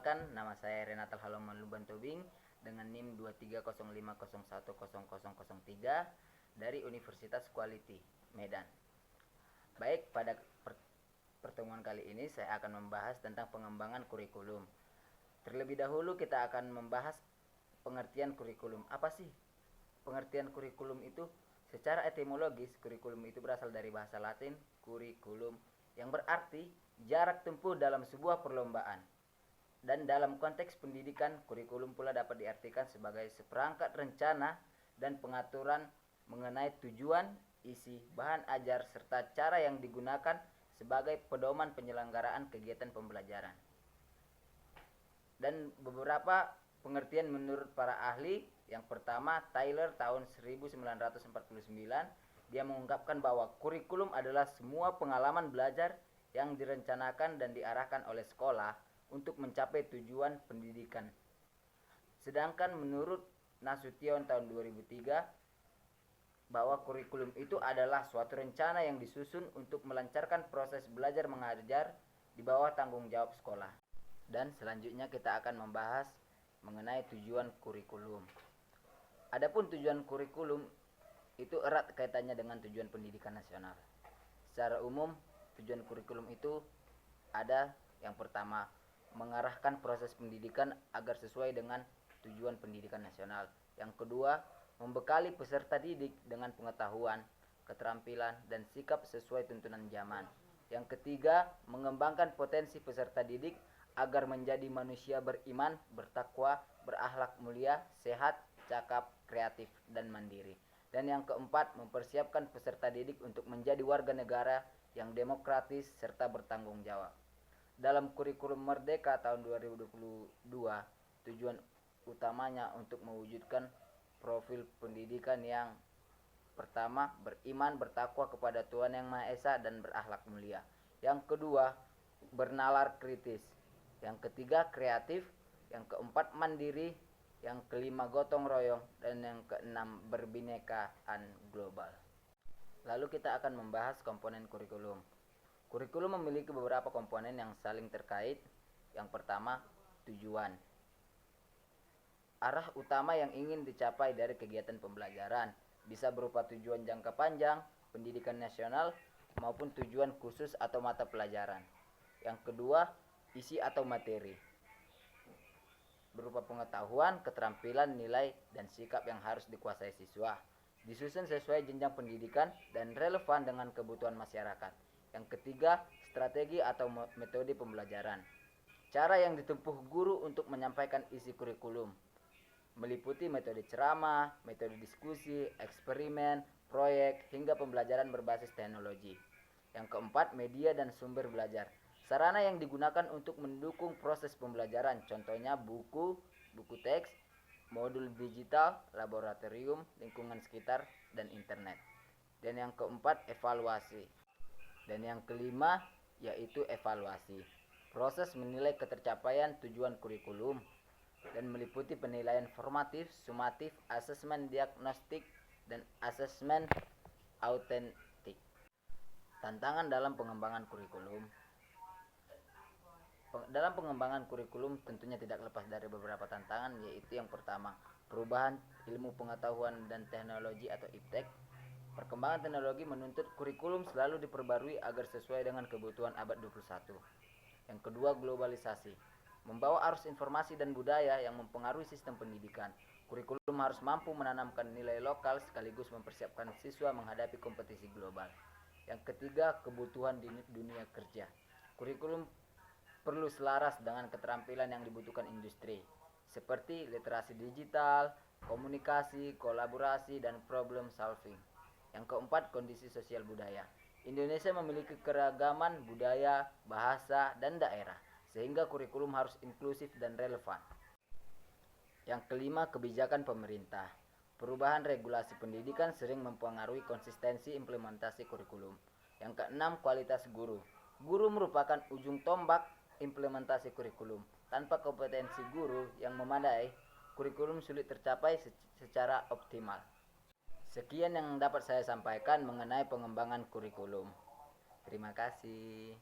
Perkenalkan, nama saya Renatal Haloman Luban Tobing dengan NIM 2305010003 dari Universitas Quality, Medan. Baik, pada pertemuan kali ini saya akan membahas tentang pengembangan kurikulum. Terlebih dahulu kita akan membahas pengertian kurikulum. Apa sih pengertian kurikulum itu? Secara etimologis, kurikulum itu berasal dari bahasa Latin curriculum yang berarti jarak tempuh dalam sebuah perlombaan. Dan dalam konteks pendidikan, kurikulum pula dapat diartikan sebagai seperangkat rencana dan pengaturan mengenai tujuan, isi, bahan ajar, serta cara yang digunakan sebagai pedoman penyelenggaraan kegiatan pembelajaran. Dan beberapa pengertian menurut para ahli. Yang pertama, Tyler tahun 1949, dia mengungkapkan bahwa kurikulum adalah semua pengalaman belajar yang direncanakan dan diarahkan oleh sekolah untuk mencapai tujuan pendidikan. Sedangkan menurut Nasution tahun 2003, bahwa kurikulum itu adalah suatu rencana yang disusun untuk melancarkan proses belajar mengajar di bawah tanggung jawab sekolah. Dan selanjutnya kita akan membahas mengenai tujuan kurikulum. Adapun tujuan kurikulum itu erat kaitannya dengan tujuan pendidikan nasional. Secara umum, tujuan kurikulum itu ada yang pertama, mengarahkan proses pendidikan agar sesuai dengan tujuan pendidikan nasional. Yang kedua, membekali peserta didik dengan pengetahuan, keterampilan, dan sikap sesuai tuntunan zaman. Yang ketiga, mengembangkan potensi peserta didik agar menjadi manusia beriman, bertakwa, berakhlak mulia, sehat, cakap, kreatif, dan mandiri. Dan yang keempat, mempersiapkan peserta didik untuk menjadi warga negara yang demokratis serta bertanggung jawab. Dalam kurikulum Merdeka tahun 2022, tujuan utamanya untuk mewujudkan profil pendidikan yang pertama, beriman, bertakwa kepada Tuhan Yang Maha Esa dan berakhlak mulia. Yang kedua, bernalar kritis. Yang ketiga, kreatif. Yang keempat, mandiri. Yang kelima, gotong royong. Dan yang keenam, berbinekaan global. Lalu kita akan membahas komponen kurikulum. Kurikulum memiliki beberapa komponen yang saling terkait. Yang pertama, tujuan. Arah utama yang ingin dicapai dari kegiatan pembelajaran bisa berupa tujuan jangka panjang, pendidikan nasional, maupun tujuan khusus atau mata pelajaran. Yang kedua, isi atau materi, berupa pengetahuan, keterampilan, nilai, dan sikap yang harus dikuasai siswa. Disusun sesuai jenjang pendidikan dan relevan dengan kebutuhan masyarakat. Yang ketiga, strategi atau metode pembelajaran. Cara yang ditempuh guru untuk menyampaikan isi kurikulum meliputi metode ceramah, metode diskusi, eksperimen, proyek, hingga pembelajaran berbasis teknologi. Yang keempat, media dan sumber belajar. Sarana yang digunakan untuk mendukung proses pembelajaran, contohnya buku teks, modul digital, laboratorium, lingkungan sekitar, dan internet. Dan yang keempat, evaluasi. Dan yang kelima, yaitu evaluasi. Proses menilai ketercapaian tujuan kurikulum dan meliputi penilaian formatif, sumatif, asesmen diagnostik, dan asesmen autentik. Tantangan dalam pengembangan kurikulum. Dalam pengembangan kurikulum tentunya tidak lepas dari beberapa tantangan, yaitu yang pertama, perubahan ilmu pengetahuan dan teknologi atau iptek. Perkembangan teknologi menuntut kurikulum selalu diperbarui agar sesuai dengan kebutuhan abad 21. Yang kedua, globalisasi. Membawa arus informasi dan budaya yang mempengaruhi sistem pendidikan. Kurikulum harus mampu menanamkan nilai lokal sekaligus mempersiapkan siswa menghadapi kompetisi global. Yang ketiga, kebutuhan di dunia kerja. Kurikulum perlu selaras dengan keterampilan yang dibutuhkan industri, seperti literasi digital, komunikasi, kolaborasi, dan problem solving. Yang keempat, kondisi sosial budaya. Indonesia memiliki keragaman budaya, bahasa, dan daerah, sehingga kurikulum harus inklusif dan relevan. Yang kelima, kebijakan pemerintah. Perubahan regulasi pendidikan sering mempengaruhi konsistensi implementasi kurikulum. Yang keenam, kualitas guru. Guru merupakan ujung tombak implementasi kurikulum. Tanpa kompetensi guru yang memadai, kurikulum sulit tercapai secara optimal. Sekian yang dapat saya sampaikan mengenai pengembangan kurikulum. Terima kasih.